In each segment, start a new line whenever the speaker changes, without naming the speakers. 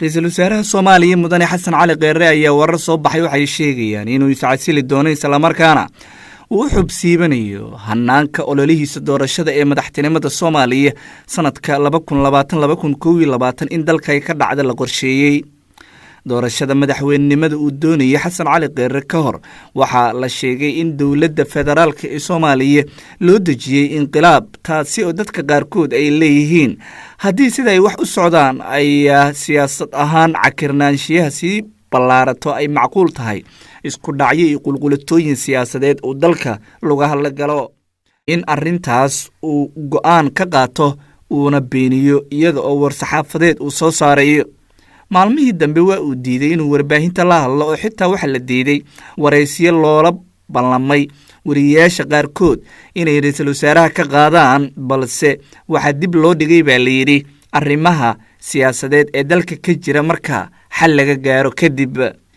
ra'iisul wasaaraha Soomaaliya Mudane Xasan Cali Kheyre ayaa warar soo baxay waxay sheegayaan inuu iscasili doono isla markaana uu xubsiibanayo hanaanka ololihiisa doorashada ee madaxtinimada Soomaaliya sanadka 2020-2021 in dalka ay ka dhacdo la qorsheeyay. doorashada madaxweynenimada uu doonayay Xasan Cali Kheyre ka hor waxaa la sheegay in dowladda federaalka ee Soomaaliya loo dejiyay inqilaab, taasi oo dadka qaarkood ay leeyihiin haddii sida ay wax u socdaan ay siyaasad ahaan cakirnaanshiyaha sii ballaarato ay macquul tahay isku dhacyo iyo qulqulatooyin siyaasadeed oo dalka laga hadla galo. in arrintaas uu go'aan ka qaato uuna beeniyo iyada oo war-saxaafadeed uu soo saarayo. maalmihii dambe waa uu diiday inuu warbaahinta la hadlo oo xitaa waxa la diiday waraysiyo loola ballamay wariyayaasha qaarkood inay ra'iisul wasaaraha ka qaadaan, balse waxaa dib loo dhigay baa la yidhi arrimaha siyaasadeed ee dalka ka jira marka xal laga gaaro kadib.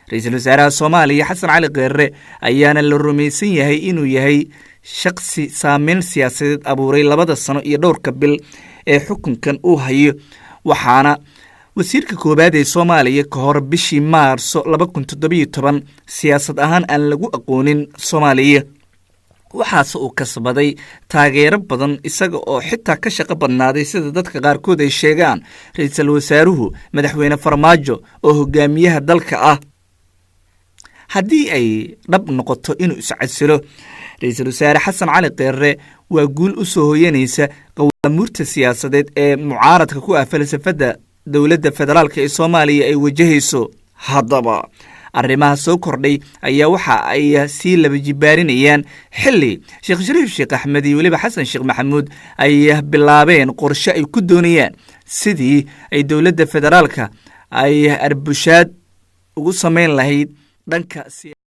ra'iisul wasaaraha Soomaaliya Xasan Cali Kheyre ayaana la rumaysan yahay inuu yahay shakhsi saameyn siyaasadeed abuuray 2 sano iyo dhowrka bil ee xukunkan uu hayo, waxaana wasiirka koobaad ee Soomaaliya ka hor bishii Maarso 2017 siyaasad ahaan aan lagu aqoonin Soomaaliya. waxaas uu kasbaday taageero badan isaga oo xitaa ka shaqo badnaaday sida dadka qaarkood ay sheegaan ra'iisul wasaaruhu madaxweyne Farmaajo oo hogaamiyaha dalka ah. haddii ay dhab noqoto inuu iscasilo ra'iisul wasaare Xasan Cali Kheyre waa guul u soo hooyanaysa qawaamuurta siyaasadeed ee mucaaradka ku ah falsafada dowladda federaalka ee Soomaaliya ay wajahayso. haddaba arrimaha soo kordhay ayaa waxa ay sii laba jibaarinayaan xilli Sheekh Shariif Sheekh Axmed iyo waliba Xasan Sheekh Maxamuud ay bilaabeen qorshe ay ku doonayaan sidii ay dowladda federaalka ay arbushaad ugu sameyn lahayd dhanka